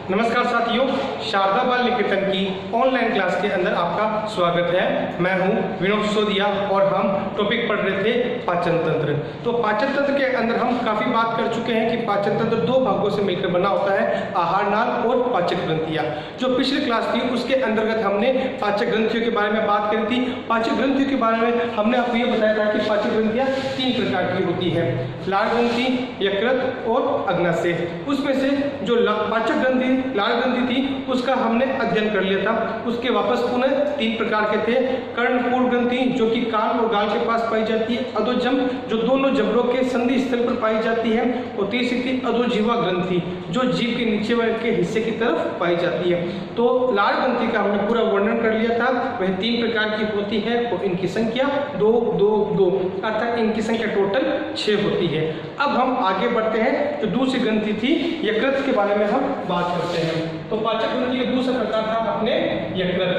नमस्कार साथियों, शारदा बाल निकेतन की ऑनलाइन क्लास के अंदर आपका स्वागत है। मैं हूं विनोद सिसोदिया और हम टॉपिक पढ़ रहे थे पाचन तंत्र। तो पाचन तंत्र के अंदर हम काफ़ी बात कर चुके हैं कि पाचन तंत्र दो भागों से मिलकर बना होता है, आहार नाल और पाचक ग्रंथियाँ। जो पिछली क्लास थी उसके अंतर्गत हमने पाचक ग्रंथियों के बारे में बात करी थी। पाचक ग्रंथियों के बारे में हमने आपको ये बताया था कि पाचक ग्रंथियाँ 3 प्रकार की होती है, लाल ग्रंथि, यकृत और अग्नाशय। उसमें से जो पाचक ग्रंथि लाल ग्रंथि थी उसका हमने अध्ययन कर लिया था। उसके वापस पुनः 3 प्रकार के थे, कर्णपूर ग्रंथि जो कि कान और गाल के पास पाई जाती है, अधोजम जो दोनों जबड़ों के संधि स्थल पर पाई जाती है, और तीसरी थी अधोजीवा ग्रंथि जो जीभ के नीचे वाले के हिस्से की तरफ पाई जाती है। तो लाल ग्रंथि का हमने पूरा वर्णन कर लिया था। वह 3 प्रकार की होती है और इनकी संख्या 2 2 2 अर्थात इनकी संख्या टोटल 6 होती है। अब हम आगे बढ़ते हैं। जो दूसरी ग्रंथि थी यकृत के बारे में हम बात करते हैं। तो पाचक ग्रंथि का दूसरा प्रकार था अपने यकृत।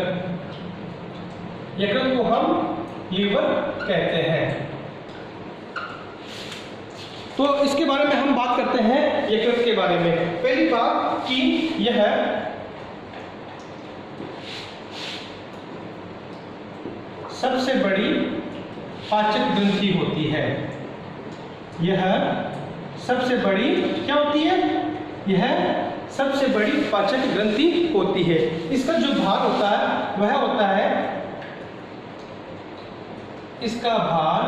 यकृत को हम लीवर कहते हैं। तो इसके बारे में हम बात करते हैं यकृत के बारे में। पहली बात कि यह सबसे बड़ी पाचक ग्रंथि होती है। यह सबसे बड़ी क्या होती है? यह सबसे बड़ी पाचक ग्रंथि होती है। इसका जो भार होता है वह होता है, इसका भार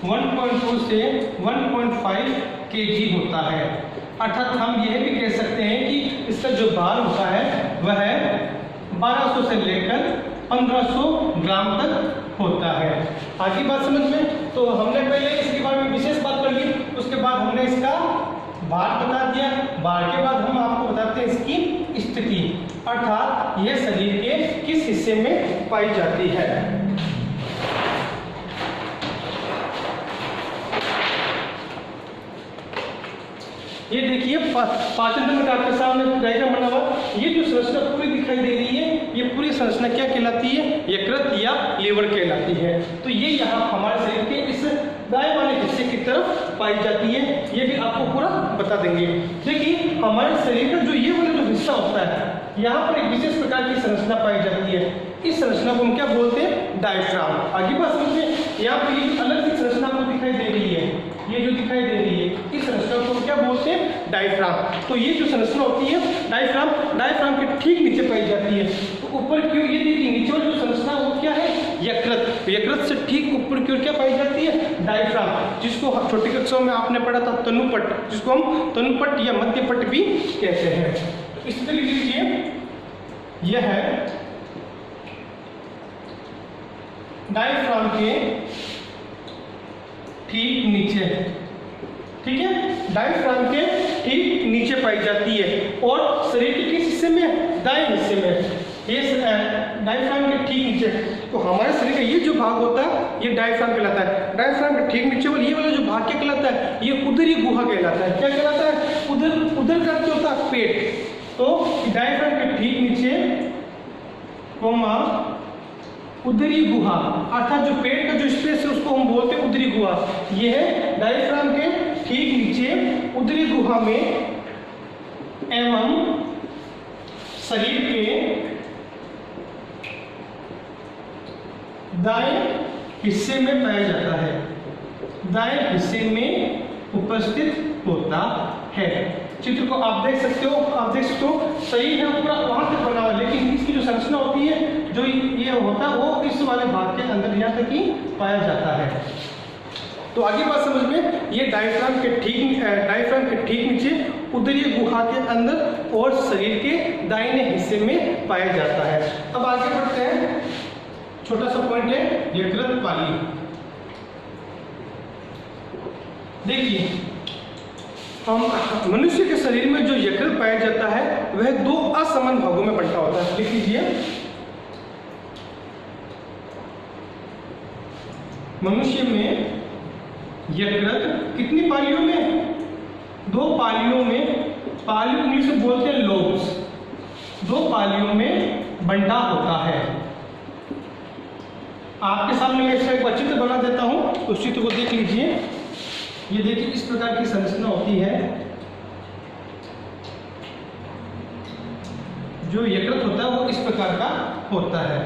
1.2 से 1.5 kg होता है। अर्थात हम यह भी कह सकते हैं कि इसका जो भार होता है वह 1200 से लेकर 1500 ग्राम तक होता है। आगे बात समझ में? तो हमने पहले इसके बारे में विशेष बात कर ली, उसके बाद हमने इसका भार बता दिया। भार के बाद हम आपको बताते हैं इसकी स्थिति, अर्थात यह शरीर के किस हिस्से में पाई जाती है। ये देखिए पाचन तंत्र का आपके सामने डायग्राम बना हुआ। ये जो संरचना पूरी दिखाई दे रही है, ये पूरी संरचना क्या कहलाती है? यकृत या लीवर कहलाती है। तो ये यहाँ हमारे शरीर के इस दाएं वाले हिस्से की तरफ पाई जाती है। ये भी आपको पूरा बता देंगे। देखिए हमारे शरीर का जो ये वाला जो हिस्सा होता है, यहाँ पर एक विशेष प्रकार की संरचना पाई जाती है। इस संरचना को हम क्या बोलते हैं? डायफ्राम। आगे बात समझिए। यहाँ पर ये अलग सी संरचना आपको दिखाई दे रही है, ये जो दिखाई दे रही है इस संरचना को क्या बोलते हैं? डायफ्राम। तो ये जो संरचना होती है डायफ्राम के ठीक नीचे पाई जाती है। तो ऊपर की ओर ये देखिए नीचे वाली जो संरचना वो क्या है? यकृत। तो यकृत से ठीक ऊपर की ओर क्या पाई जाती है? डायफ्राम, जिसको छोटी कक्षाओं में आपने पढ़ा था तनुपट, जिसको हम तनुपट या मध्यपट भी कहते हैं। तो इस तरह लीजिए, यह है डायफ्राम के ठीक नीचे, ठीक है, डायफ्राम के ठीक नीचे पाई जाती है। और शरीर के किस हिस्से में? दाएं हिस्से में। ये डायफ्राम के ठीक नीचे। तो हमारे शरीर का ये जो भाग होता है ये डायफ्राम कहलाता है। डायफ्राम के ठीक नीचे वाला ये वाला जो भाग क्या कहलाता है? ये उदरी गुहा कहलाता है। क्या कहलाता है? उदर का क्या होता है? पेट। तो डायफ्राम के ठीक नीचे उदरी गुहा, अर्थात जो पेट का जो स्पेस है उसको हम बोलते हैं उदरी गुहा। यह है डायफ्राम के ठीक नीचे उदरी गुहा में एवं शरीर के दाएं हिस्से में पाया जाता है। दाएं हिस्से में उपस्थित होता है। चित्र को आप देख सकते हो, सही है, पूरा वहां तक बना हुआ, लेकिन इसकी जो संरचना होती है, जो ये होता है वो इस वाले भाग के अंदर यहाँ तक ही पाया जाता है। तो आगे बात समझ में, ये डायफ्राम के ठीक नीचे उदरीय गुहा के अंदर और शरीर के दाहिने हिस्से में पाया जाता है। अब आगे बढ़ते हैं। छोटा सा पॉइंट है यकृत पाली। देखिए हम मनुष्य के शरीर में जो यकृत पाया जाता है वह 2 असमान भागों में बंटा होता है। लिख लीजिए, मनुष्य में यकृत कितनी पालियों में? 2 पालियों में। पालियों इंग्लिश में बोलते हैं लोब्स। 2 पालियों में बंटा होता है। आपके सामने मैं इसका एक चित्र बना देता हूं, उस चित्र को देख लीजिए। ये देखिए इस प्रकार की संरचना होती है। जो यकृत होता है वो इस प्रकार का होता है।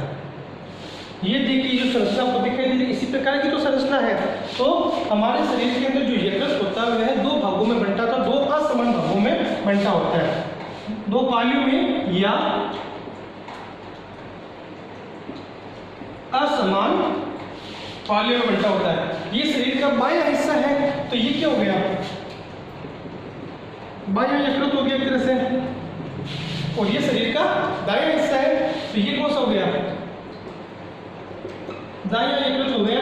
ये देखिए जो संरचना आपको दिखाई दे रही है इसी प्रकार की तो संरचना है। तो हमारे शरीर के अंदर जो यकृत होता है वह दो भागों में बंटा था, दो असमान भागों में बंटा होता है, दो पालियों में या असमान पालियों में बंटा होता है। ये शरीर का बायां हिस्सा है, तो ये क्या हो गया, बायां यकृत हो गया एक तरह से, और ये शरीर का दायां हिस्सा है, तो ये कौन सा हो गया, दायां यकृत हो गया।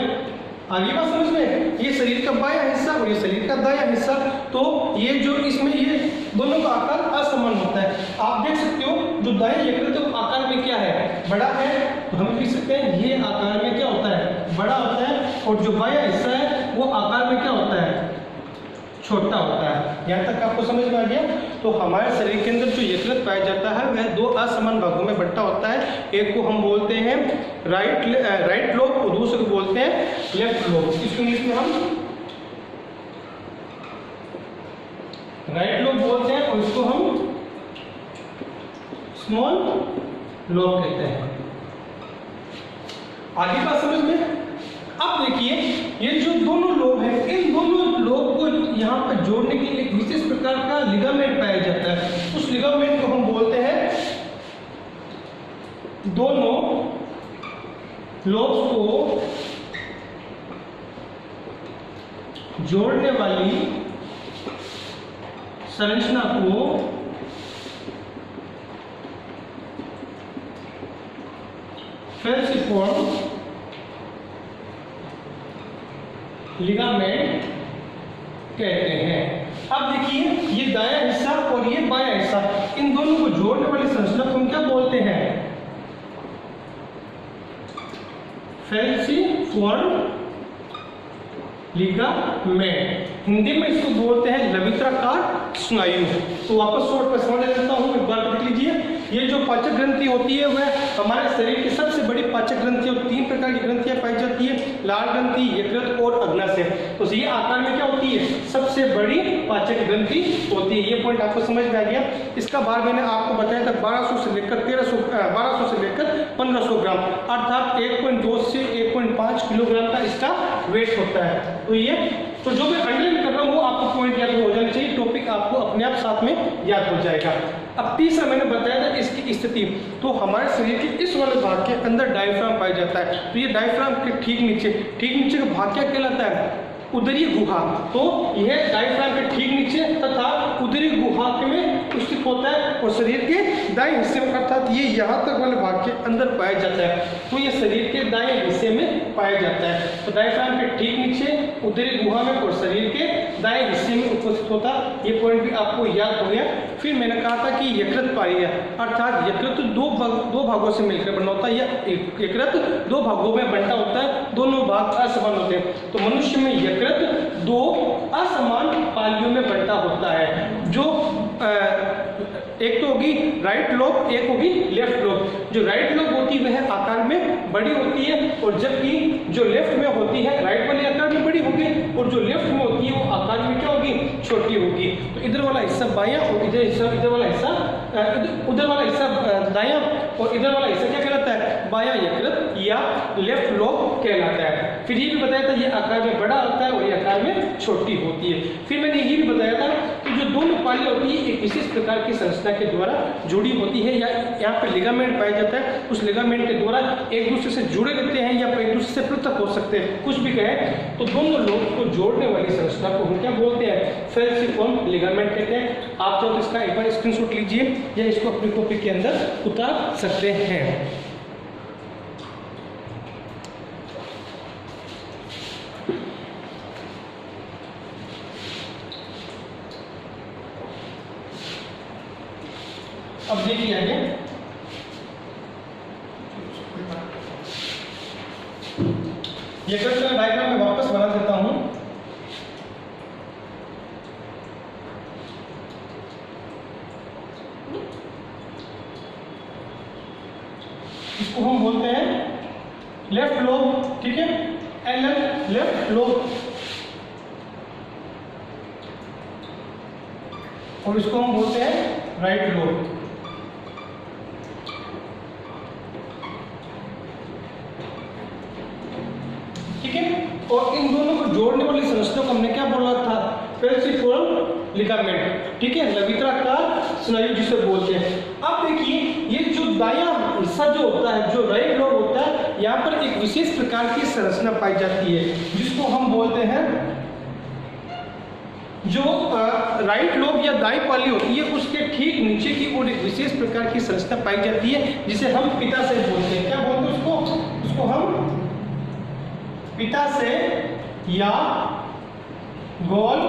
आगे बात समझ में, ये शरीर का बायां हिस्सा और ये शरीर का दायां हिस्सा, तो ये जो इसमें ये दोनों का आकार असमान होता है। आप देख सकते हो जो दायां यकृत है वो आकार में क्या है, बड़ा है, तो हम लिख सकते हैं ये आकार में क्या होता है, बड़ा होता है, और जो बायां हिस्सा है वो आकार में क्या होता है, छोटा होता है। यहाँ तक आपको समझ में आ गया। तो हमारे शरीर के अंदर जो यकृत पाया जाता है वह दो असमान भागों में बंटा होता है। एक को हम बोलते हैं राइट लोब और दूसरे को बोलते हैं लेफ्ट लोब। इसको इंग्लिश में हम राइट लोब बोलते हैं और इसको हम स्मॉल लोब कहते हैं। आगे बात समझ में। अब देखिए ये जो दोनों लोब हैं, इन दोनों लोब को यहाँ पर जोड़ने के लिए एक विशेष प्रकार का लिगामेंट पाया जाता है। उस लिगामेंट को हम बोलते हैं, दोनों लोब्स को जोड़ने वाली संरचना को फेल्सीफॉर्म लिगामेंट कहते हैं। अब देखिए ये दायां हिस्सा और ये बायां हिस्सा, इन दोनों को जोड़ने वाली संरचना को हम क्या बोलते हैं, फेल्सीफॉर्म लिगामेंट। हिंदी में इसको बोलते हैं लवित्राकार स्नायु। तो वापस शॉर्ट पर समझ लेता हूँ, एक बार देख लीजिए। ये जो पाचक ग्रंथि होती है वह हमारे शरीर की सबसे बड़ी पाचक ग्रंथि, और तीन प्रकार की ग्रंथियां पाई जाती है, लाल ग्रंथि, यकृत और अग्नाशय। तो ये आकार में क्या होती है, सबसे बड़ी पाचक ग्रंथि होती है। ये पॉइंट आपको समझ में आ गया। इसका भार मैंने आपको बताया था 1200 से लेकर 1500 ग्राम, अर्थात 1.2 से 1.5 किलोग्राम का इसका वेट होता है। तो ये तो जो मैं अंडरलाइन कर रहा हूँ वो आपको पॉइंट याद हो जाना चाहिए, टॉपिक आपको अपने आप साथ में याद हो जाएगा। अब तीसरा मैंने बताया था इसकी स्थिति। तो हमारे शरीर के इस वाले भाग के अंदर डायफ्राम पाया जाता है। तो ये डायफ्राम के ठीक नीचे का भाग क्या कहलाता है, उदरीय गुहा। तो यह डायफ्राम के ठीक नीचे तथा उदरीय गुहा में स्थित होता है और शरीर के दाएं हिस्से में, अर्थात ये यहाँ तक वाले भाग के अंदर पाया जाता है। तो ये शरीर के दाएं हिस्से में पाया जाता है। तो डायफ्राम के ठीक नीचे उदरीय गुहा में और शरीर के दाएं हिस्से में उपस्थित होता। ये पॉइंट भी आपको याद हो गया। फिर मैंने कहा था कि यकृत पाई है, अर्थात यकृत दो भागों से मिलकर बना होता है, या यकृत दो भागों में बंटा होता है, दोनों भाग असमान होते हैं। तो मनुष्य में यकृत दो असमान पालियों में बंटा होता है, जो एक तो होगी राइट लोब, एक होगी लेफ्ट लोब। जो राइट लोब होती है वह आकार में बड़ी होती है, और जबकि जो लेफ्ट में होती है राइट वाली आकार में बड़ी होगी, और जो लेफ्ट में होती है वो आकार में क्या होगी, छोटी होगी। तो इधर वाला हिस्सा बायां और इधर वाला हिस्सा उधर वाला हिस्सा दायां और इधर वाला हिस्सा क्या कहलाता है, बायां यकृत या लेफ्ट लोब कहलाता है। फिर ये भी बताया था ये आकार में बड़ा होता है और ये आकार में छोटी होती है। फिर मैंने ये भी बताया था कि जो दोनों पालियां होती है एक विशेष प्रकार की संरचना के द्वारा जुड़ी होती है, या यहाँ पे लिगामेंट पाया जाता है। उस लिगामेंट के द्वारा एक दूसरे से जुड़े रहते हैं या एक दूसरे से पृथक हो सकते हैं, कुछ भी कहे। तो दोनों लोग को जोड़ने वाली संरचना को हम क्या बोलते हैं, फेल्सीफॉर्म लिगामेंट कहते हैं। आप जो इसका एक बार स्क्रीनशॉट लीजिए या इसको अपनी कॉपी के अंदर उतार सकते हैं। अब देखिए आगे, यकृत का डायग्राम मैं वापस बना देता हूं। इसको हम बोलते हैं लेफ्ट लोब, ठीक है, LL लेफ्ट लोब, और इसको हम बोलते हैं राइट लोब। और इन दोनों को जोड़ने वाली संरचना को हमने क्या बोला था? पेल्सिफोरल लिगामेंट, ठीक है, लवित्राकार स्नायु जिसे बोलते हैं। अब देखिए ये जो दायां हिस्सा जो होता है, जो राइट लोब होता है, यहाँ पर एक विशेष प्रकार की संरचना पाई जाती है जिसको हम बोलते हैं, जो राइट लोब या दाई पाली होती है उसके ठीक नीचे की ओर एक विशेष प्रकार की संरचना पाई जाती है जिसे हम पित्ताशय बोलते हैं। क्या बोलते हैं उसको हम पित्ताशय या गॉल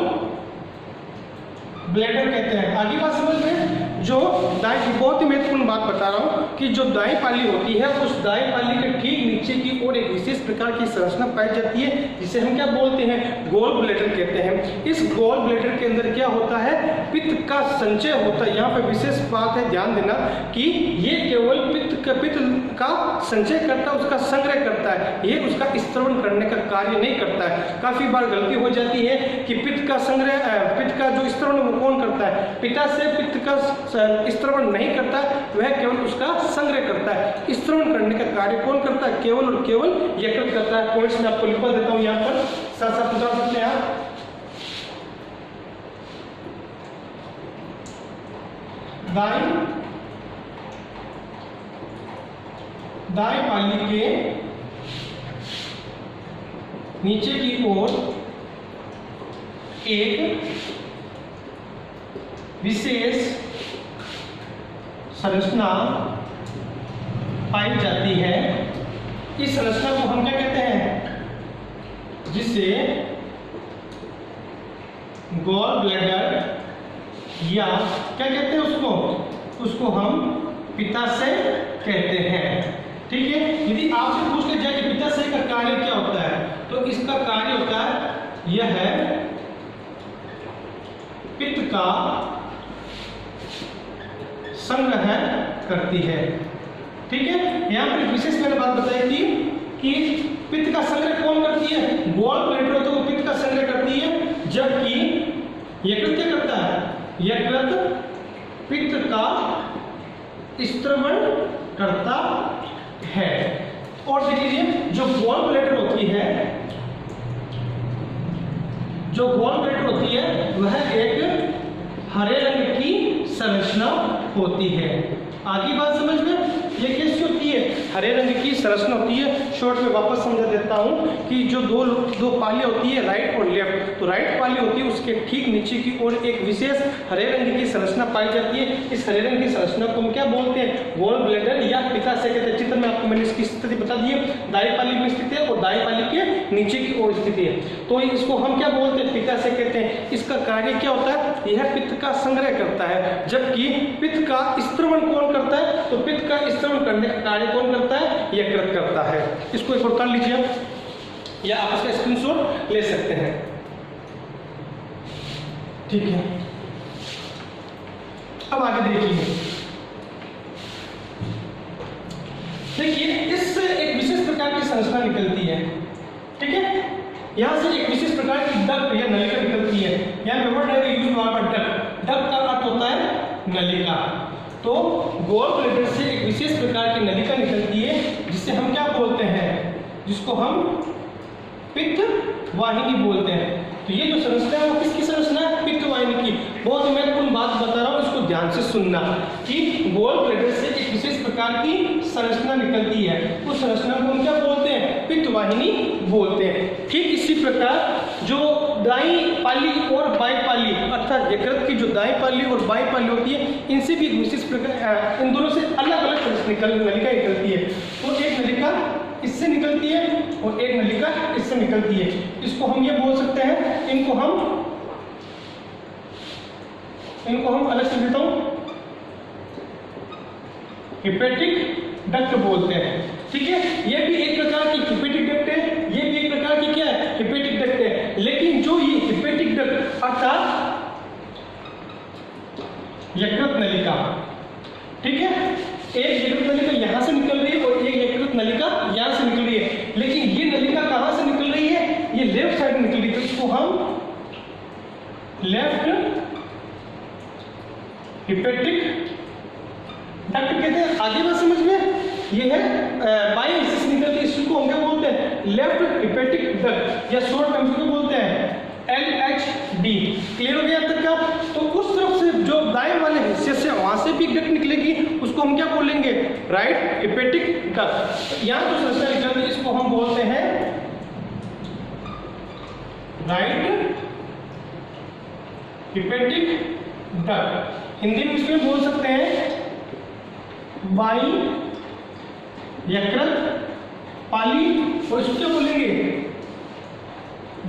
ब्लैडर कहते हैं। आगे बात समझ में, जो दाएं, बहुत ही महत्वपूर्ण बात बता रहा हूं कि जो दाएं पाली होती है उस दाएं पाली के ठीक नीचे की ओर एक विशेष प्रकार की संरचना पाई जाती है जिसे हम क्या बोलते हैं? गॉल ब्लैडर कहते हैं। इस गॉल ब्लैडर के अंदर क्या होता है? पित्त का संचय होता है। यहाँ पे विशेष बात है, ध्यान देना कि ये केवल पित्त का संचय करता है, उसका संग्रह करता है, ये उसका स्त्रवण करने का कार्य नहीं करता है। काफी बार गलती हो जाती है कि पित्त का संग्रह, पित्त का जो स्त्रवण वो कौन करता है? पित्ताशय पित्त का स्त्रवण नहीं करता, वह केवल उसका संग्रह करता है। स्त्रवण करने का कार्य कौन करता है? केवल और केवल यकृत करता है। पॉइंट्स मैं आपको लिखवा देता हूं, यहाँ पर साथ साथ बता सकते हैं आप। दाएं पाली के नीचे की ओर एक विशेष संरचना पाई जाती है। इस संरचना को हम क्या कहते हैं? जिसे गॉल ब्लैडर या क्या कहते हैं उसको हम पित्ताशय कहते हैं, ठीक है। यदि आपसे पूछ लिया जाए कि पित्ताशय का कार्य क्या होता है, तो इसका कार्य होता है, यह है पित्त का संग्रह करती है, ठीक है। यहाँ पर विशेष मैंने बात बताई थी कि पित्त का संग्रह कौन करती है? गॉल ब्लैडर तो पित्त का संग्रह करती है, जबकि यकृत क्या करता है? यकृत पित्त का स्त्रवण करता है। और देख लीजिए, जो गॉल ब्लैडर होती है वह एक हरे रंग की संरचना होती है। आगे बात समझ में, ये कैसी होती है? हरे रंग की संरचना होती है। शॉर्ट में वापस समझा देता हूँ कि जो दो पाली होती है, राइट और लेफ्ट, तो राइट पाली होती है उसके ठीक नीचे की ओर एक विशेष हरे रंग की संरचना पाई जाती है। इस हरे रंग की संरचना को हम क्या बोलते हैं? गॉल ब्लैडर या पित्ताशय कहते हैं। चित्र में आपको मैंने इसकी स्थिति बता दी है, दाएं पाली में स्थिति है और दाएं पाली के नीचे की ओर स्थिति है, तो इसको हम क्या बोलते हैं? पित्ताशय कहते हैं। इसका कार्य क्या होता है? यह पित्त का संग्रह करता है, जबकि पित्त का स्त्रवण कौन करता है? तो पित्त का स्त्रवण करने का कार्य कौन करता है? यकृत करता है। इसको एक और कर लीजिए आप, या आप इसका स्क्रीनशॉट ले सकते हैं, ठीक है। अब आगे देखिए इससे एक विशेष प्रकार की संरचना निकलती है, ठीक है। यहां से एक विशेष प्रकार की डक्ट या नलिका निकलती है। यहाँ पे वर्ड है यूज वर्ड डक्ट। डक्ट का अर्थ होता है नलिका। तो गॉल ब्लैडर से एक विशेष प्रकार की नलिका निकलती है जिसे हम क्या बोलते हैं? जिसको हम पित्त वाहिनी बोलते हैं। तो ये जो संरचना है वो किसकी संरचना है? पित्त वाहिनी की। बहुत महत्वपूर्ण बात बता रहा हूँ, इसको ध्यान से सुनना कि गॉल ब्लैडर से एक विशेष प्रकार की संरचना निकलती है, उस संरचना को हम क्या बोलते हैं? पित्त वाहिनी बोलते हैं। ठीक इसी प्रकार जो दाईं पाली और बाईं पाली अर्थात यकृत की जो दाईं पाली और बाईं पाली होती है, इनसे भी एक विशेष प्रकार, इन दोनों से अलग अलग नलिका निकलती है। तो एक नलिका इससे निकलती है और एक नलिका इससे निकलती है। इसको हम ये बोल सकते हैं, इनको हम अलग से देता हूं, हिपेटिक डक्ट बोलते हैं, ठीक है। ये भी एक प्रकार की हिपेटिक डक्ट है, ये भी एक प्रकार की क्या है? हिपेटिक डक्ट है। लेकिन जो ये हिपेटिक डक्ट अर्थात यकृत नलिका, ठीक है, एक यकृत नलिका यहां से निकल रही है और एक यकृत नलिका यहां से निकल रही है, लेकिन ये नलिका कहां से निकल रही है? ये लेफ्ट साइड निकल रही है, तो इसको हम लेफ्ट हिपेटिक डक्ट कहते हैं। आगे बात समझ में, ये है बाईं हिस्से से निकलती है, इसको हम क्या बोलते हैं? लेफ्ट हिपेटिक डक्ट या शॉर्ट टर्म को बोलते हैं LHD। क्लियर हो गया तक का? तो उस तरफ से जो दाएं वाले हिस्से से वहां से भी डक्ट निकलेगी, उसको हम क्या बोलेंगे? Right hepatic duct. यहाँ जो संरचना निकलती है इसको हम बोलते हैं राइट हेपेटिक डक्ट। हिंदी में इसमें बोल सकते हैं बाई यकृत पाली, और इसको क्या बोलेंगे?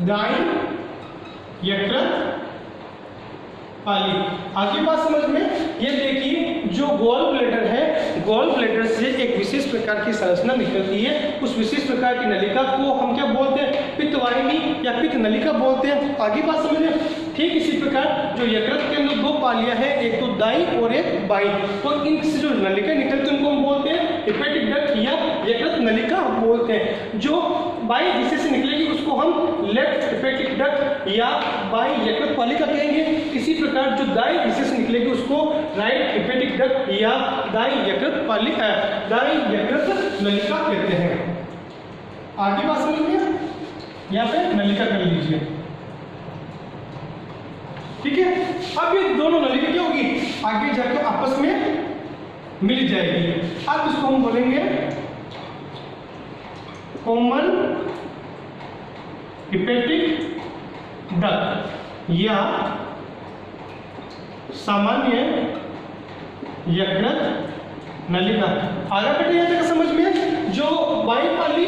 दाई यकृत पाली। आगे बात समझ में? ये देखिए जो गॉल ब्लैडर है, गॉल ब्लैडर से एक विशेष प्रकार की संरचना निकलती है। उस विशेष प्रकार की नलिका को हम क्या बोलते हैं? पित्तवाहिनी या पित्त नलिका बोलते हैं। आगे बात समझ में? ठीक इसी प्रकार जो यकृत के अंदर दो पालियां हैं, एक तो दाई और एक बाई, तो इनसे जो नलिका निकलती है उनको हम बोलते हैं हेपेटिक डक्ट या यकृत नलिका बोलते हैं। जो बाई हिस्से से निकलेगी उसको हम लेफ्ट हेपेटिक डक्ट या बाई यकृत पालिका कहेंगे। इसी प्रकार जो दाई हिस्से से निकलेगी उसको राइट हेपेटिक डक्ट या दाई यकृत पालिका, दाई यकृत नलिका कहते हैं। आगे बात समझ में? यहाँ पे नलिका कर लीजिए, ठीक है। अब ये दोनों नलिका क्या होगी? आगे जाकर आपस में मिल जाएगी। अब इसको हम बोलेंगे कॉमन हेपेटिक डक्ट या सामान्य यकृत नलिका। आगे बेटे यहाँ तक समझ में? जो बाई पाली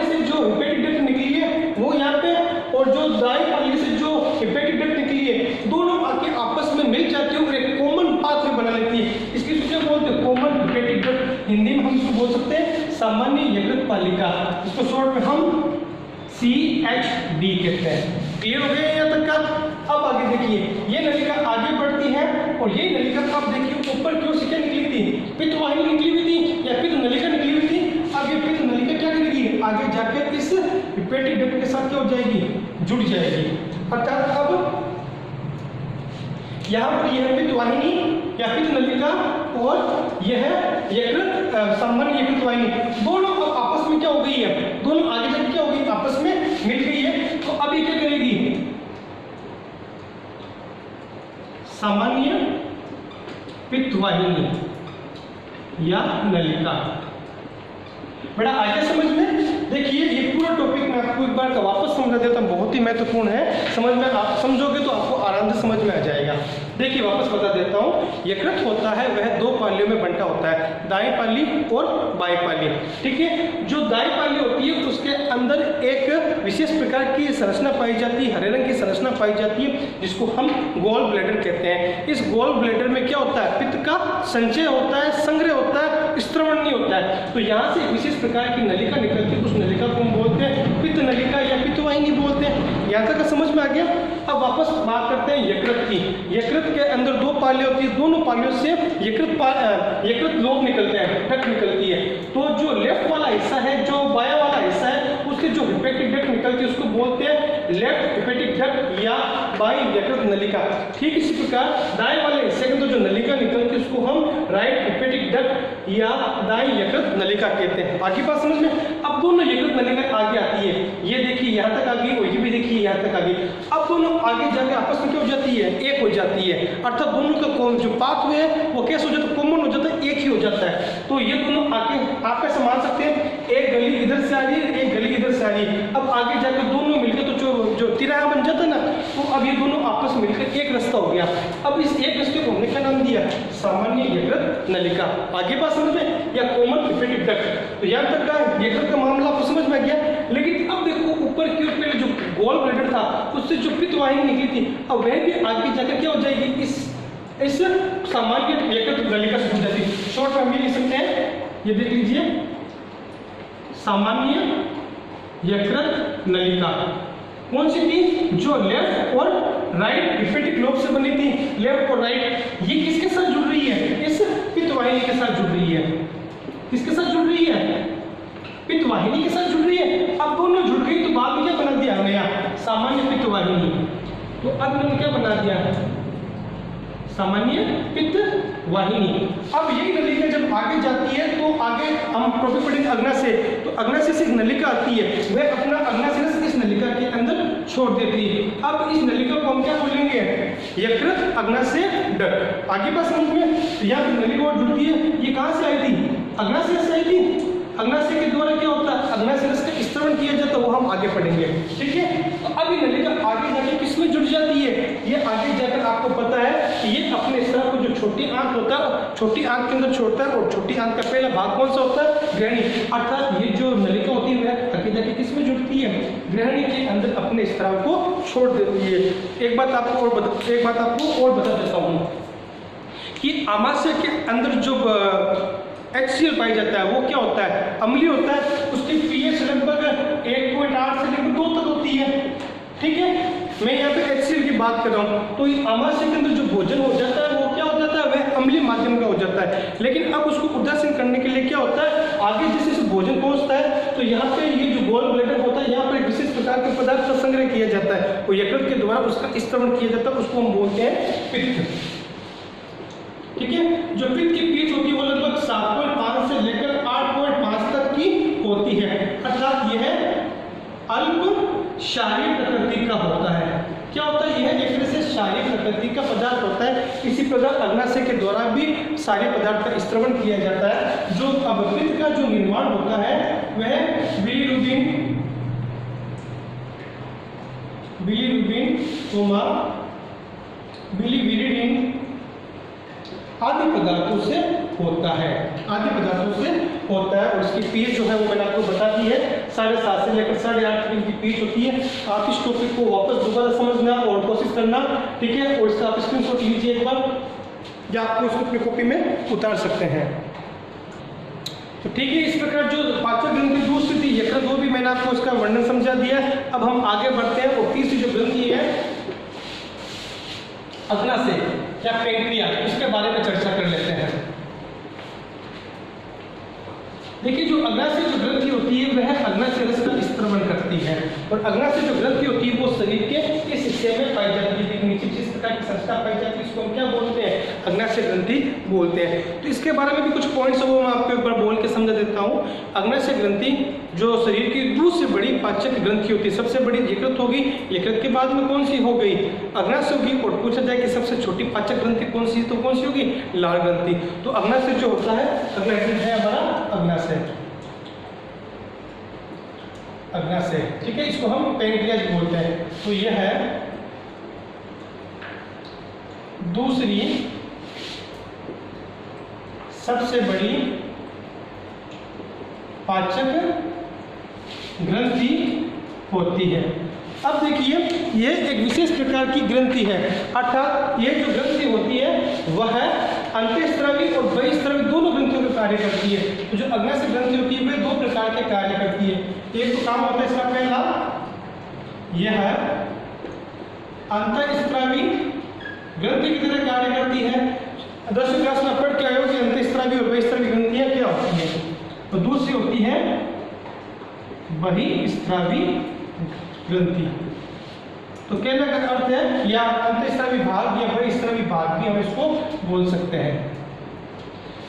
से जो हेपेटिक डक्ट निकली है वो यहाँ पे, और जो दाई पाली से जो हेपेटिक डक्ट निकली है, दोनों आके आपस में मिल जाती है और एक कॉमन पाथवे बना लेती है। इसकी क्या बोलते हैं? Common hepatic duct. हिंदी में हम इसको बोल सकते हैं सामान्य यकृत पालिका। इसको शॉर्ट में हम CHD कहते हैं। क्लियर हो गया यहाँ तक का? अब आगे देखिए, ये नलिका आगे बढ़ती है और ये नलिका अब देखिए ऊपर की ओर से क्या निकली थी? पित्तवाहिनी निकली हुई थी या पित्त नलिका निकली हुई थी। अब ये पित्त नलिका क्या करेगी? आगे जाकर इस हेपेटिक डक्ट के साथ क्या हो जाएगी? जुड़ जाएगी। अर्थात अब यहाँ पर यह पित्तवाहिनी या पित्त नलिका और यह यकृत सामान्य यकृत वाहिनी दोनों अब आपस में क्या हो गई है? दोनों आगे जाकर क्या हो गई? आपस में मिल गई है। तो अब ये क्या करेगी? सामान्य पित्तवाहिनी या नलिका। बड़ा आगे समझ में? देखिए ये पूरा टॉपिक मैं आपको एक बार का वापस समझा देता हूँ, बहुत ही महत्वपूर्ण है। समझ में आप समझोगे तो आपको आराम से समझ में आ जाएगा। देखिए वापस बता देता हूँ, यकृत होता है वह दो पालियों में बंटा होता है, दाई पाली और बाई पाली। ठीक है, जो दाई पाली होती है उसके अंदर एक विशेष प्रकार की संरचना पाई जाती है, हरे रंग की संरचना पाई जाती है, जिसको हम गॉल ब्लैडर कहते हैं। इस गॉल ब्लैडर में क्या होता है? पित्त का संचय होता है, संग्रह होता है, स्त्रवण नहीं होता है। तो यहाँ से विशेष प्रकार की नलिका निकलती है, उस नलिका को हम बोलते हैं पित्त नलिका या पित्तवाहिनी बोलते हैं। यहाँ तक समझ में आ गया? अब वापस बात करते हैं यकृत की। यकृत के अंदर दो पालियां होती है, दोनों पालियों से यकृत लोब निकलते हैं, डक्ट निकलती है। तो जो लेफ्ट वाला हिस्सा है, जो बाया वाला हिस्सा है, उससे जो हेपेटिक डक्ट निकलती है उसको बोलते हैं लेफ्ट हेपेटिक डक्ट या बाई यकृत नलिका। ठीक इसी प्रकार दाएं वाले हिस्से के अंदर जो नलिका निकलती है उसको हम राइट हेपेटिक डक्ट या दाई यकृत नलिका कहते हैं। आगे बात समझ में? अब दोनों यकृत नलिका आगे आती है, ये देखिए यहाँ तक आ गई और ये भी देखिए यहाँ तक आ गई। अब दोनों आगे जाके आपस में क्या हो जाती है? एक हो जाती है, अर्थात दोनों का जो पाथवे है वो कैसे हो जाता है? कॉमन हो जाता है, एक ही हो जाता है। तो ये दोनों आगे आप कैसे मान सकते हैं? एक गली इधर से आ रही है, एक गली इधर से आ रही है। अब आगे जाकर दोनों मिलकर तो जो तिराहा बन जाता है ना, तो अब ये दोनों आपस में मिलकर एक रास्ता हो गया। अब इस एक रास्ते को हमने क्या नाम दिया? सामान्य यकृत नलिका। आगे बात समझ में? या कॉमन हेपेटिक डक्ट। तो यहाँ तक का यकृत का मामला आपको समझ में आ गया। लेकिन अब देखो ऊपर की ओर पहले जो गॉल ब्लैडर था उससे जो पित्तवाहिनी निकली थी, अब वह भी आगे जाकर क्या हो जाएगी? इस सामान्य यकृत नलिका से जुड़ जाती। शॉर्ट में हम ये लिख सकते हैं, ये देख लीजिए, सामान्य यकृत नलिका कौन सी थी? जो लेफ्ट और राइट हेपेटिक लोब से बनी थी, लेफ्ट और राइट। ये किसके साथ जुड़ रही है? इस पित्तवाहिनी के साथ जुड़ रही है। किसके साथ जुड़ रही है? पित्तवाहिनी के साथ जुड़ रही है। अब दोनों जुड़ गई तो बाद में क्या बना दिया हमने? यहाँ सामान्य पित्तवाहिनी। तो अब मैंने क्या बना दिया? सामान्य पित्त वाहिनी। अब यही नलिका जब आगे जाती है तो आगे हम टॉपिक पढ़ेंगे अग्नाशय। तो अग्नाशय से एक नलिका आती है, वह अपना अग्नाशय इस नलिका के अंदर छोड़ देती है। अब इस नलिका को हम क्या बोलेंगे? यकृत अग्नाशय डक्ट। आगे बात समझ में? यहाँ नलिका जुड़ती है, ये कहाँ से आई थी? अग्नाशय से आई थी। अग्नाशय के द्वारा क्या होता है? अग्नाशय रस का स्त्रवण किया जाता है, वो हम आगे पढ़ेंगे, ठीक है। तो अब ये नलिका आगे जाके किसमें जुड़ जाती है? ये आगे जाकर आपको पता है कि ये अपने स्राव को जो छोटी आंत होता है, छोटी आंत के अंदर छोड़ता है, और छोटी आंत का पहला भाग कौन सा होता है? ग्रहणी। अर्थात ये जो नलिका होती है वह आगे जाके किसमें जुड़ती है? ग्रहणी के अंदर अपने स्राव को छोड़ देती है। एक बात आपको और बता देता हूँ कि आमाशय के अंदर जो HCl पाया जाता है वो क्या होता है? अम्लीय होता है। उसकी pH लगभग 1.8 से लेकर 2 तक होती है, ठीक है। मैं यहाँ पे HCl की बात कर रहा हूँ। तो आमाशय के अंदर जो भोजन हो जाता है वो क्या हो जाता है? वह अम्लीय माध्यम का हो जाता है। लेकिन अब उसको उदासीन करने के लिए क्या होता है? आगे जैसे भोजन पहुँचता है तो यहाँ पे ये जो गोल ब्लैडर होता है, यहाँ पर एक विशेष प्रकार के पदार्थ का संग्रह किया जाता है, वो यकृत के द्वारा उसका स्त्रवण किया जाता है, उसको हम बोलते हैं पित्त, ठीक है। जो पित्त की पीच होती है वो लगभग 7.5 से लेकर 8.5 तक की होती है। अर्थात यह अल्प क्षारीय प्रकृति का होता है। क्या होता है? यह एक तरह से क्षारीय प्रकृति का पदार्थ होता है। इसी प्रकार अग्नाशय के द्वारा भी क्षारीय पदार्थ का स्त्रवण किया जाता है। जो अब पित्त का जो निर्माण होता है वह बिलीरुबिन, बिलीविरिडिन आदि पदार्थों से होता है, और इसकी पीच जो है वो मैंने आपको बता दी है, 7.5 से लेकर 8.5 की पीच होती है। आप इस टॉपिक को वापस दोबारा समझना और कोशिश करना, ठीक है। और इसका आप स्क्रीनशॉट लीजिए एक बार, या आपको उसको अपनी कॉपी में उतार सकते हैं। तो ठीक है, इस प्रकार जो पाचक ग्रंथि दूसरी थी यकृत, वो भी मैंने आपको उसका वर्णन समझा दिया है। अब हम आगे बढ़ते हैं और तीसरी जो ग्रंथि है अग्नाशय या पैंक्रियास, इसके बारे में चर्चा कर लेते हैं। देखिए, जो अग्नाशय जो ग्रंथि होती है वह अग्नाशय रस का स्त्रवण करती है, और अग्नाशय जो ग्रंथि होती है वो शरीर के इस हिस्से में पाई जाती है। नीचे जिस प्रकार की संस्था पाई जाती है इसको हम क्या बोलते हैं? अग्नाशय ग्रंथि बोलते हैं। तो इसके बारे में भी कुछ पॉइंट्स वो मैं आपको एक बार बोल के समझा देता हूँ। अग्नाशय ग्रंथि जो शरीर की दूसरी बड़ी पाचक ग्रंथि होती है, सबसे बड़ी यकृत होगी, यकृत के बाद में कौन सी हो गई? अग्नाशय होगी। और पूछा जाए कि सबसे छोटी पाचक ग्रंथि कौन सी, तो कौन सी होगी? लाल ग्रंथि। तो अग्नाशय जो होता है, अगला है हमारा अग्नाशय, ठीक है। इसको हम पैंक्रियास बोलते हैं। तो यह है दूसरी सबसे बड़ी पाचक ग्रंथि होती है। अब देखिए, यह एक विशेष प्रकार की ग्रंथि है, अर्थात ये जो ग्रंथि होती है वह अंतःस्रावी और बहिःस्रावी दोनों ग्रंथियों का कार्य करती है। तो जो अग्नाशय ग्रंथि होती है वह 2 प्रकार के कार्य करती है। एक तो काम होता है इसका पहला, यह अंतःस्रावी ग्रंथि की तरह कार्य करती है। 10वीं क्लास में पढ़ के आए हो कि अंतःस्रावी और बहिःस्रावी ग्रंथियां क्या होती है। तो दूसरी होती है बहिःस्रावी ग्रंथि। तो कहने का अर्थ है या अंतःस्रावी भाग या बहिःस्रावी भाग भी हम इसको बोल सकते हैं।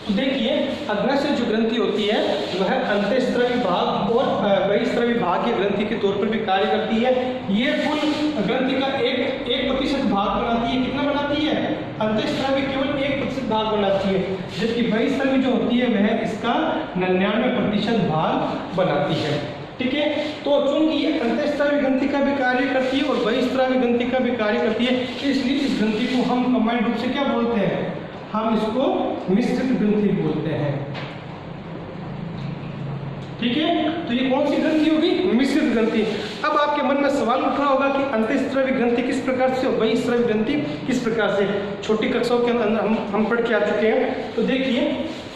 तो देखिए, अग्नाशय जो ग्रंथि होती है वह अंतःस्रावी भाग और बहिःस्रावी भाग के ग्रंथि के तौर पर भी कार्य करती है। ये कुल ग्रंथि का 1% भाग बनाती है। कितना बनाती है? अंतःस्रावी केवल 1% भाग बनाती है, जबकि बहिःस्रावी जो होती है वह इसका 99% भाग बनाती है, ठीक है। तो चूंकि ये अंतःस्रावी ग्रंथि का भी कार्य करती है और बहिःस्रावी ग्रंथि का भी कार्य करती है, इसलिए इस ग्रंथि को हम कंबाइंड रूप से क्या बोलते हैं? हम इसको मिश्रित ग्रंथि बोलते हैं, ठीक है। तो ये कौन सी ग्रंथि होगी? मिश्रित ग्रंथि। अब आपके मन में सवाल उठ रहा होगा कि अंतःस्रावी ग्रंथि किस प्रकार से और बहिःस्रावी ग्रंथि किस प्रकार से। छोटी कक्षाओं के अंदर हम पढ़ के आ चुके हैं। तो देखिए,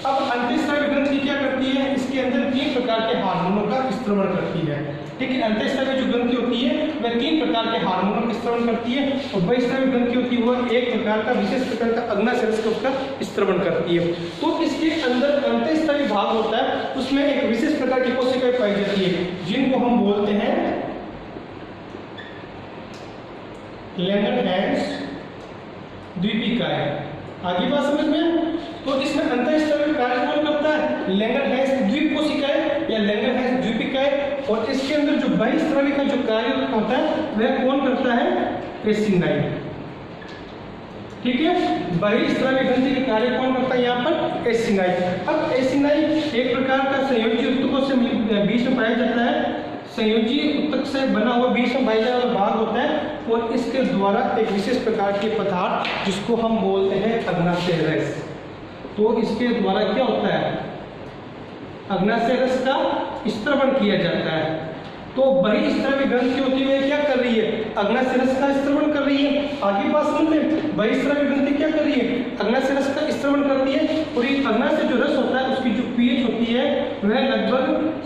अब अंतःस्रावी ग्रंथि क्या करती है? इसके अंदर 3 प्रकार के हार्मोनों का स्त्रवण करती है, ठीक है। अंतःस्रावी जो ग्रंथि होती है वह 3 प्रकार के हार्मोनों का स्त्रवण करती है, और बहिःस्रावी ग्रंथि होती है वह एक प्रकार का विशेष प्रकार का अग्नाशय रस का स्त्रवण करती है। तो इसके अंदर अंतःस्रावी भाग होता है, उसमें एक विशेष प्रकार की कोशिकाएं पाई जाती है जिनको हम बोलते हैं लैंगरहैंस द्वीपिकाएं। आगे बात समझ में? तो इसमें अंतःस्रावी कार्य कौन करता है? लैंगरहैंस द्विकोशिकाएं या लैंगरहैंस द्वीपिकाएं। और इसके अंदर जो बहिस्रावी का जो कार्य होता है वह कौन करता है? एसिनाई। ठीक है, बहिस्रावी ग्रंथि के कार्य कौन करता है यहाँ पर? एसिनाई। अब एसिनाई एक प्रकार का संयोजी ऊतकों से बीच में पाया जाता है। संयोजी ऊतक से बना हुआ बीच में पाया जाने वाला भाग होता है और इसके द्वारा एक विशेष प्रकार के पदार्थ जिसको हम बोलते हैं अग्नाशय रस, तो इसके द्वारा क्या होता है? अग्नाशय रस का स्त्रवण किया जाता है। तो बहिस्रावी ग्रंथि होती है क्या कर रही है? अग्नाशय रस का स्त्रवण कर रही है। आगे बात समझ लें, बहिस्रावी ग्रंथि क्या कर रही है? अग्नाशय रस का स्त्रवण करती है। और ये अग्नाशय जो रस होता है उसकी जो पीएच होती है वह लगभग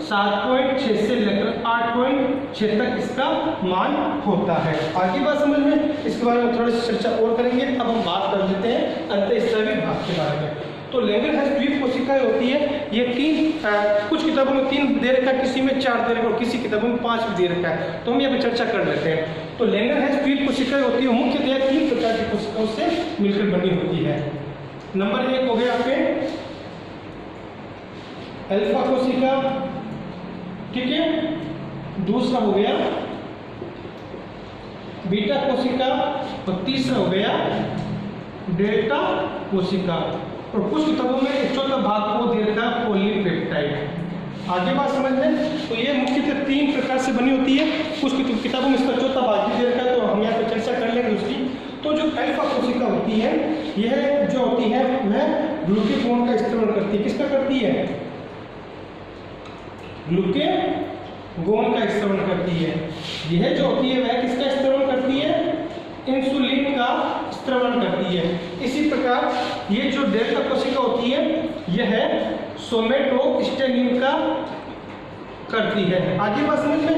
7.6 से लेकर 8.6 तक इसका मान होता है। आगे बात समझ में, इसके बारे में थोड़ी सी चर्चा और करेंगे। अब हम बात कर लेते हैं अंतःस्रावी भाग के बारे में। तो लैंगरहैंस द्वीपकोशिकाएं होती है, ये कुछ किताबों में 3 दे रखा है, किसी में 4 दे रखा है और किसी किताबों में 5 भी दे रखा है। तो हम यहाँ पे चर्चा कर लेते हैं। तो लैंगरहैंस द्वीपकोशिकाएं होती है मुख्यतः 3 प्रकार की कोशिकाओं से मिलकर बनी होती है। नंबर 1 हो गया आपके अल्फा कोशिका, ठीक है। दूसरा हो गया बीटा कोशिका और तीसरा हो गया डेल्टा कोशिका। और कुछ किताबों में एक चौथा भाग को दे रखा है पॉलीपेप्टाइड। आगे बात समझ लें, तो ये मुख्यतः 3 प्रकार से बनी होती है। कुछ किताबों में इसका चौथा भाग भी दे रखा है, तो हम यहाँ पे चर्चा कर लेंगे उसकी। तो जो अल्फा कोशिका होती है, यह जो होती है वह ग्लूकेगॉन का स्त्रवण करती है। किसका करती है? ग्लूकेगॉन का स्त्रवण करती है। यह जो होती है वह किसका स्त्रवण करती है? इंसुलिन का स्त्रवण करती है। इसी प्रकार ये जो डेल्टा कोशिका होती है यह सोमेटोस्टेनिन का करती है। आगे बात समझ में,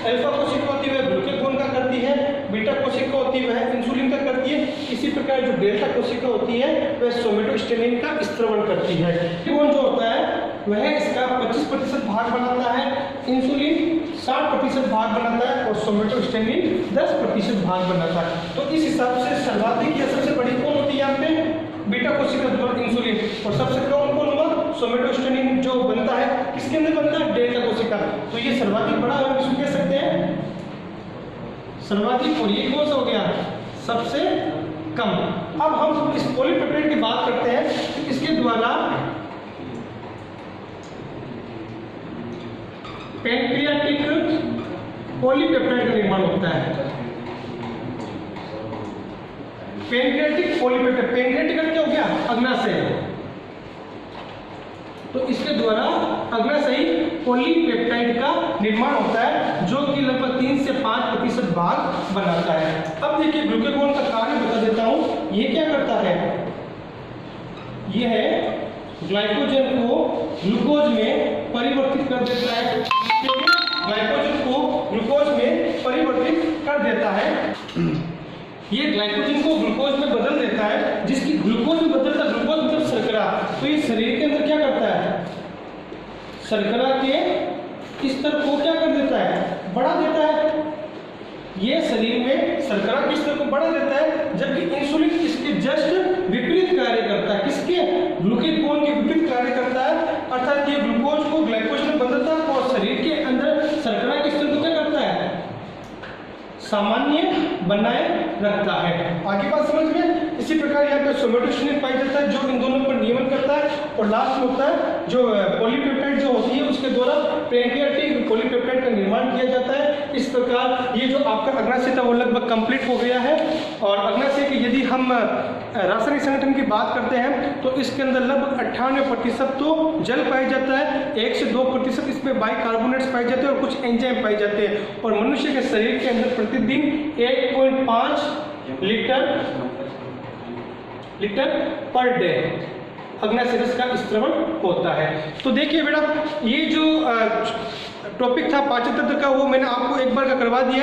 अल्फा कोशिका होती है वह ग्लूकेगॉन का करती है, बीटा कोशिका होती है वह इंसुलिन का करती है। इसी प्रकार जो डेल्टा कोशिका होती है वह सोमेटोस्टेनिन का स्त्रवण करती है। ग्लूकेगॉन जो होता है वह इसका 25% भाग बनाता है, इंसुलिन 60% भाग बनाता है और सोमेटोस्टेनिन 10% भाग बनाता है। तो इस हिसाब से सर्वाधिक या सबसे बड़ी कौन होती है यहाँ पे? बीटा कोशिका द्वारा इंसुलिन। और सबसे कम कौन हुआ? सोमेटोस्टेनिन जो बनता है किसके अंदर बनता है? डेल्टा कोशिका। तो ये सर्वाधिक बड़ा हम इसको कह सकते हैं सर्वाधिक। और ये कौन सा हो गया? सबसे कम। अब हम इस पॉलीपेप्टाइड की बात करते हैं, तो इसके द्वारा पैंक्रियाटिक पॉलीपेप्टाइड का निर्माण होता है। पैंक्रियाटिक पॉलीपेप्टाइड, पैंक्रियाटिक क्या हो गया? अग्नाशय। तो इसके द्वारा अग्नाशयी पॉलीपेप्टाइड का निर्माण होता है जो कि लगभग 3 से 5% भाग बनाता है। अब देखिए ग्लूकेगॉन का कार्य बता देता हूं। ये क्या करता है? यह ग्लाइकोजन को ग्लूकोज में परिवर्तित कर देता है। ग्लाइकोजन को ग्लूकोज में परिवर्तित कर देता है। ये ग्लाइकोजन को ग्लूकोज में बदल देता है, जिसकी ग्लूकोज में बदलता, ग्लूकोज मतलब शर्करा। तो ये शरीर के अंदर क्या करता है? शर्करा के स्तर को क्या कर देता है? बढ़ा देता है। ये शरीर में शर्करा के स्तर को बढ़ा देता है, जबकि इंसुलिन इसके जस्ट विपरीत कार्य करता है। किसके? ग्लूकेगॉन के विपरीत कार्य करता है। अर्थात ये ग्लूकोज को ग्लाइकोज में बदलता है और शरीर के अंदर शर्करा के स्तर को क्या करता है? सामान्य बनाए रखता है। आगे बात समझ में, इसी प्रकार यहाँ पे सोमेटोस्टेनिन पाया जाता है जो इन दोनों पर नियमन करता है। और लास्ट में होता है जो पॉलीपेप्टाइड जो होती है उसके द्वारा पैंक्रियाटिक पॉलीपेप्टाइड का निर्माण किया जाता है। इस प्रकार ये जो आपका अग्नाशय था वो लगभग कंप्लीट हो गया है। और अग्नाशय की यदि हम रासायनिक संगठन की बात करते हैं तो इसके अंदर लगभग 98% तो जल पाया जाता है, 1 से 2% इसमें बाइकार्बोनेट्स पाए जाते हैं और कुछ एंजाइम पाए जाते हैं। और मनुष्य के शरीर के अंदर प्रतिदिन 1.5 लीटर पर डे अग्नाशय रस का स्त्रवण होता है। तो देखिए बेटा, ये जो टॉपिक था पाचन तंत्र का वो मैंने आपको एक बार का करवा दिया।